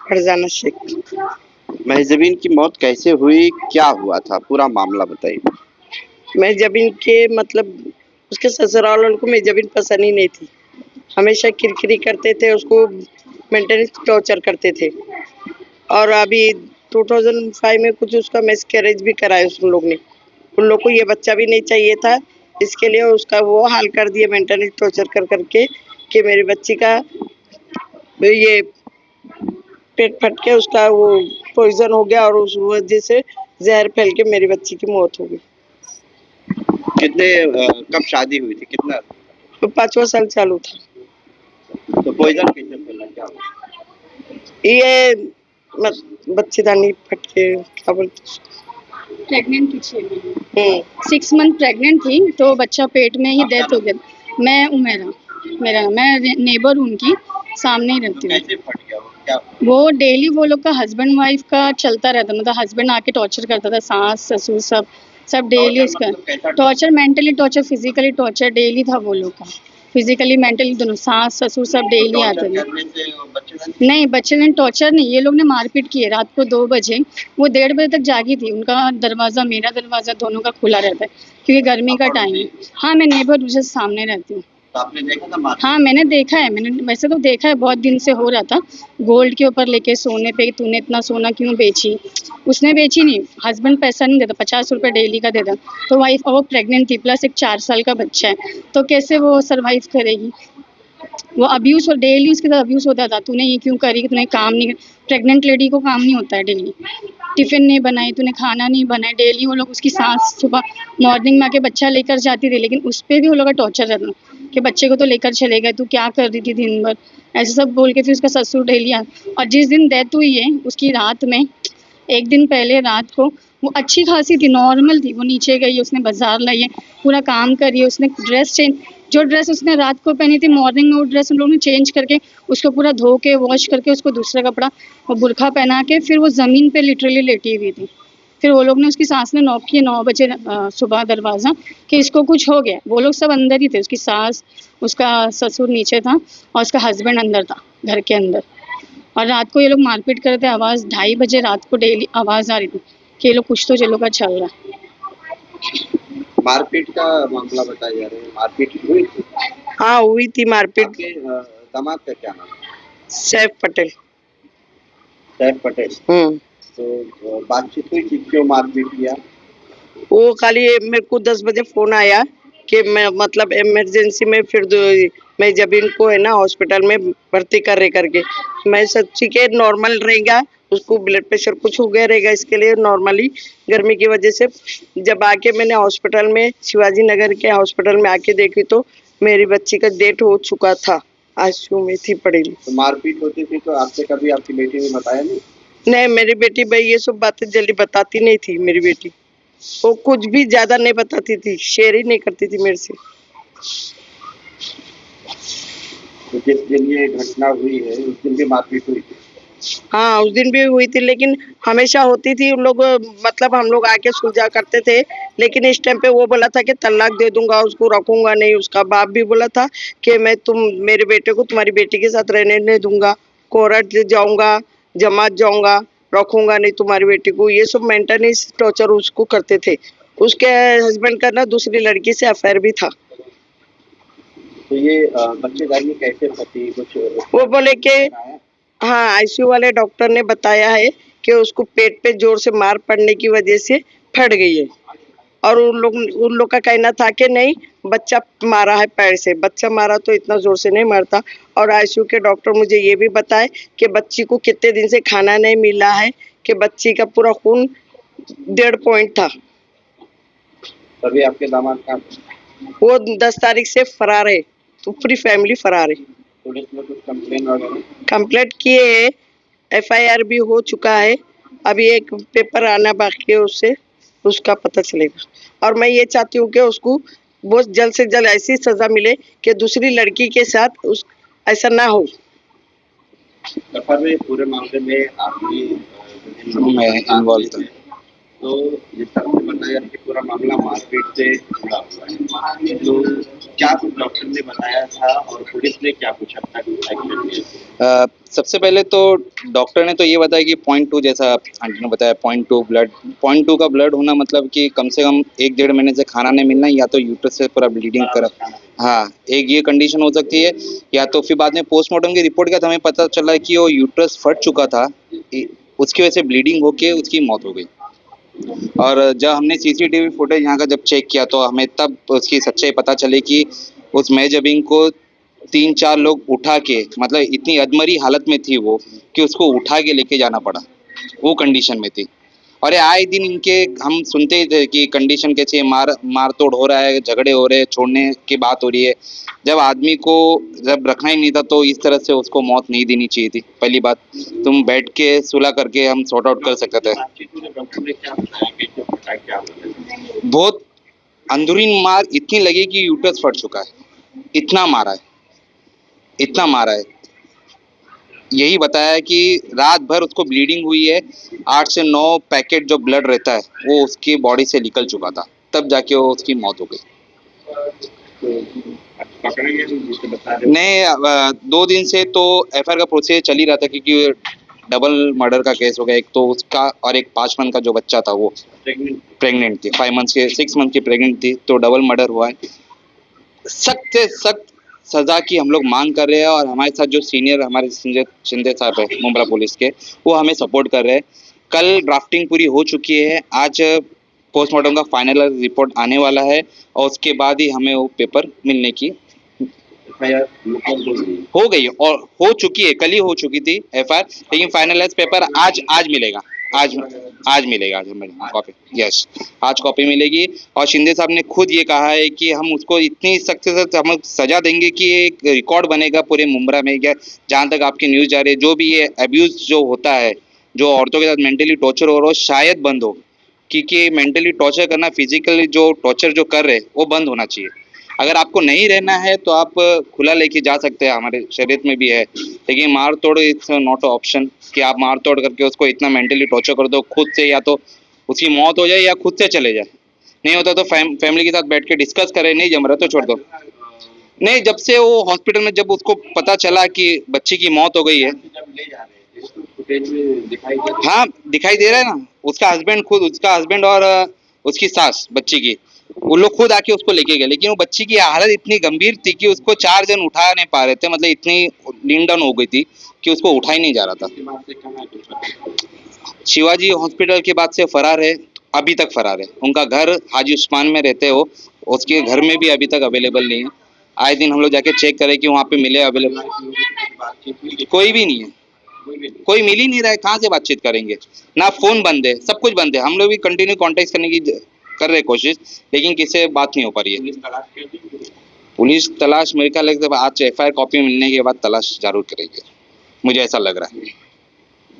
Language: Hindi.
फरजाना शेख। महजबीन की मौत कैसे हुई, क्या हुआ था, पूरा मामला बताइए। महजबीन के मतलब उसके ससुराल वालों को महजबीन पसंद ही नहीं थी। हमेशा किरकिरी करते थे, उसको मेंटली टॉर्चर करते थे। और अभी 2005 में कुछ उसका मिसकैरेज भी कराया उन लोग ने। उन लोग को ये बच्चा भी नहीं चाहिए था, इसके लिए उसका वो हाल कर दिया मेंटली टॉर्चर कर करके कि मेरी बच्ची का ये पेट फट के उसका वो पॉइजन हो गया और उस वजह से जहर फैल के मेरी बच्ची की मौत हो गई। कब शादी हुई थी, कितना? तो 5वां साल चालू था। तो पॉइजन कैसे फैला, क्या हुआ? ये बच्चेदानी फट के क्या बोलते प्रेग्नेंट थी 6 महीने 6 मंथ प्रेग्नेंट थी, तो बच्चा पेट में ही डेथ हो गया। मैं उमेरा, मैं नेबर हूँ उनकी, सामने ही रहती हूँ। कैसे फट गया वो, क्या? वो डेली वो लोग का हस्बैंड वाइफ का चलता रहता, मतलब हस्बैंड आके टॉर्चर करता था, सास ससुर सब डेली उसका torture, mentally torture, physically torture daily था वो लोग का। फिजिकली मेंटली दोनों, सास ससुर सब डेली आते थे। नहीं, बच्चे ने टॉर्चर नहीं, ये लोग ने मारपीट की है। रात को 2 बजे, वो 1:30 बजे तक जागी थी। उनका दरवाज़ा, मेरा दरवाज़ा दोनों का खुला रहता है क्योंकि गर्मी का टाइम है। हाँ, मैं नेबर दूसरे सामने रहती हूँ। तो आपने देखा था? हाँ, मैंने देखा है, मैंने वैसे तो देखा है, बहुत दिन से हो रहा था। गोल्ड के ऊपर लेके सोने पे, तूने इतना सोना क्यों बेची? उसने बेची नहीं, हस्बैंड पैसा नहीं देता, 50 रुपये डेली का देता। तो वाइफ, और वो प्रेग्नेंट थी, प्लस एक 4 साल का बच्चा है, तो कैसे वो सर्वाइव करेगी? वो अब्यूज़, और डेली उसके साथ अब्यूज़ होता था। तूने ये क्यों करी, तूने काम नहीं, प्रेग्नेंट लेडी को काम नहीं होता है डेली। टिफ़िन नहीं बनाई, तूने खाना नहीं बनाया, डेली वो लोग, उसकी सास सुबह मॉर्निंग में आके बच्चा लेकर जाती थी, लेकिन उस पे भी वो लोग का टॉर्चर रहता कि बच्चे को तो लेकर चले गए, तू क्या कर रही थी दिन भर? ऐसे सब बोल के फिर उसका ससुर डेली और जिस दिन डेथ हुई है उसकी रात में, एक दिन पहले रात को, वो अच्छी खासी थी, नॉर्मल थी। वो नीचे गई, उसने बाजार लाई है, पूरा काम करी है, उसने ड्रेस चेंज, जो ड्रेस उसने रात को पहनी थी, मॉर्निंग में वो ड्रेस हम लोगों ने चेंज करके उसको पूरा धो के वॉश करके उसको दूसरा कपड़ा और बुरखा पहना के फिर वो ज़मीन पे लिटरली लेटी हुई थी। फिर वो लोग ने, उसकी सास ने नॉक किया 9 बजे सुबह दरवाज़ा कि इसको कुछ हो गया। वो लोग सब अंदर ही थे, उसकी सास, उसका ससुर नीचे था और उसका हस्बैंड अंदर था, घर के अंदर। और रात को ये लोग मारपीट कर रहे थे, आवाज़ 2:30 बजे रात को डेली आवाज़ आ रही थी कि ये लोग कुछ तो ये लोग का चल रहा है। मारपीट का मामला बताया जा रहा है, मारपीट हुई थी? हाँ, हुई थी मारपीट। आपके दामाद का क्या नाम है? सैफ पटेल। सैफ पटेल। तो बातचीत हुई थी, क्यों मारपीट किया? वो खाली मेरे को 10 बजे फोन आया कि मैं मतलब इमरजेंसी में फिर मैं जब इनको है ना हॉस्पिटल में भर्ती कर रहे करके, मैं सच्ची के नॉर्मल रहेगा, उसको ब्लड प्रेशर कुछ हो गया रहेगा, इसके लिए नॉर्मली गर्मी की वजह से जब आके मैंने हॉस्पिटल में शिवाजी नगर के हॉस्पिटल में आके देखी तो मेरी बच्ची का डेथ हो चुका था, आईसीयू में थी पड़ी। तो मारपीट होती थी तो आपसे कभी आपकी बेटी ने बताया नहीं? नहीं, मेरी बेटी भाई ये सब बातें जल्दी बताती नहीं थी। मेरी बेटी वो कुछ भी ज्यादा नहीं बताती थी, शेयर ही नहीं करती थी मेरे से। तो जिस दिन ये घटना हुई है उस दिन भी मारपीट हुई थी? हाँ, उस दिन भी हुई थी, लेकिन हमेशा होती थी। उन लोग मतलब हम लोग आके सुलझा करते थे, लेकिन इस टाइम पे वो बोला था कि तलाक दे दूंगा, उसको रखूंगा नहीं। उसका बाप भी बोला था कि मैं मेरे बेटे को तुम्हारी बेटी के साथ रहने नहीं दूंगा, कोर्ट जाऊंगा, जमात जाऊंगा, रखूंगा नहीं तुम्हारी बेटी को। ये सब मेंटली टॉर्चर उसको करते थे। उसके हस्बैंड का ना दूसरी लड़की से अफेयर भी था। तो ये बच्चेदानी कैसे फटी, कुछ वो बोले कि हाँ, आईसीयू वाले डॉक्टर ने बताया है कि उसको पेट पे जोर से मार पड़ने की वजह से फट गई है। और उन लोग का कहना था कि नहीं, बच्चा मारा है पैर से, बच्चा मारा तो इतना जोर से नहीं मारता। और आईसीयू के डॉक्टर मुझे ये भी बताए कि बच्ची को कितने दिन से खाना नहीं मिला है, कि बच्ची का पूरा खून 1.5 पॉइंट था। तभी आपके दामाद का वो 10 तारीख से फरार है, तो पूरी फैमिली फरार है। पुलिस में कुछ कंप्लेन वगैरह? कंप्लेंट किए है, एफआईआर भी हो चुका है, अभी एक पेपर आना बाकी है, उससे उसका पता चलेगा। और मैं ये चाहती हूँ कि उसको बहुत जल्द से जल्द ऐसी सजा मिले कि दूसरी लड़की के साथ ऐसा ना हो। पूरे मामले में आपकी इन्वॉल्व थे? तो जिस तरह से बताया कि पूरा मामला मारपीट से जुड़ा हुआ है, तो क्या कुछ डॉक्टर ने बताया था और पुलिस ने क्या कुछ अब तक एक्शन लिया? सबसे पहले तो डॉक्टर ने तो ये बताया कि 0.2, जैसा आंटी ने बताया 0.2 ब्लड, 0.2 का ब्लड होना मतलब कि कम से कम 1-1.5 महीने से खाना नहीं मिलना, या तो यूट्रस से पूरा ब्लीडिंग कर, हाँ एक ये कंडीशन हो सकती है, या तो फिर बाद में पोस्टमार्टम की रिपोर्ट के बाद हमें पता चला कि वो यूट्रस फट चुका था, उसकी वजह से ब्लीडिंग होके उसकी मौत हो गई। और जब हमने सीसीटीवी फुटेज यहाँ का जब चेक किया तो हमें तब उसकी सच्चाई पता चली कि उस मेजबिन को 3-4 लोग उठा के, मतलब इतनी अधमरी हालत में थी वो कि उसको उठा के लेके जाना पड़ा, वो कंडीशन में थी। और ये आए दिन इनके हम सुनते ही थे कि कंडीशन कैसी है, मार तोड़ हो रहा है, झगड़े हो रहे हैं, छोड़ने की बात हो रही है। जब आदमी को जब रखना ही नहीं था तो इस तरह से उसको मौत नहीं देनी चाहिए थी। पहली बात, तुम बैठ के सुलह करके हम सॉर्ट आउट कर सकते थे। डॉक्टर ने क्या बताया कि जो फटा क्या हुआ? बहुत अंदरूनी मार इतनी लगी कि यूट्रस फट चुका है, इतना मारा है, इतना मारा है। यही बताया कि रात भर उसको ब्लीडिंग हुई है, 8 से 9 पैकेट जो ब्लड रहता है वो उसकी बॉडी से निकल चुका था, तब जाके वो उसकी मौत हो गई। पकड़ेंगे जिसे बता रहे नहीं, 2 दिन से तो एफआईआर का प्रोसेस चल ही रहा था, क्योंकि डबल मर्डर का केस हो गया, एक तो उसका और एक 5 मंथ का जो बच्चा था वो प्रेग्नेंट थी, 6 मंथ की प्रेग्नेंट थी, तो डबल मर्डर हुआ है। सख्त से सख्त सजा की हम लोग मांग कर रहे हैं, और हमारे साथ जो सीनियर हमारे शिंदे साहब है मुंब्रा पुलिस के, वो हमें सपोर्ट कर रहे हैं। कल ड्राफ्टिंग पूरी हो चुकी है, आज पोस्टमार्टम का फाइनल रिपोर्ट आने वाला है, और उसके बाद ही हमें वो पेपर मिलने की हो गई और हो चुकी है, कल ही हो चुकी थी एफआईआर, लेकिन फाइनलाइज पेपर आज मिलेगा, आज मिलेगा, आज हमें कॉपी, यस आज कॉपी मिलेगी। और शिंदे साहब ने खुद ये कहा है कि हम उसको इतनी सख्त से सख्त हम सजा देंगे कि एक रिकॉर्ड बनेगा पूरे मुंब्रा में, या जहाँ तक आपकी न्यूज़ जा रही है, जो भी ये अब्यूज़ जो होता है, जो औरतों के साथ मेंटली टॉर्चर हो रहा हो, शायद बंद हो, क्योंकि मेंटली टॉर्चर करना, फिजिकली जो टॉर्चर जो कर रहे वो बंद होना चाहिए। अगर आपको नहीं रहना है तो आप खुला लेके जा सकते हैं, हमारे शरीयत में भी है, लेकिन मार तोड़ इट्स नॉट ऑप्शन, कि आप मार तोड़ करके उसको इतना मेंटली टॉर्चर कर दो खुद से, या तो उसकी मौत हो जाए या खुद से चले जाए। नहीं होता तो फैमिली के साथ बैठ के डिस्कस करें, नहीं जम रहा तो छोड़ दो। नहीं, जब से वो हॉस्पिटल में जब उसको पता चला कि बच्ची की मौत हो गई है, हाँ दिखाई दे रहा है ना, उसका हस्बैंड और उसकी सास बच्ची की, वो लोग खुद आके उसको लेके गए, लेकिन वो बच्ची की हालत इतनी गंभीर थी कि उसको 4 जन उठा नहीं पा रहे थे, मतलब इतनी लीन डाउन हो गई थी कि उसको उठा ही नहीं जा रहा था। शिवाजी हॉस्पिटल के बाद से फरार है, अभी तक फरार है। उनका घर हाजी उस्मान में रहते हो, उसके घर में भी अभी तक अवेलेबल नहीं है। आए दिन हम लोग जाके चेक करें कि वहाँ पे मिले अवेलेबल, कोई भी नहीं है, कोई मिल ही नहीं रहा है, कहाँ से बातचीत करेंगे, ना फोन बंद है, सब कुछ बंद है। हम लोग भी कंटिन्यू कॉन्टेक्ट करने की कर रहे कोशिश, लेकिन किसी से बात नहीं हो पा रही है। पुलिस तलाश मेरे ख्याल से आज एफआईआर कॉपी मिलने के बाद तलाश जरूर करेगी, मुझे ऐसा लग रहा है।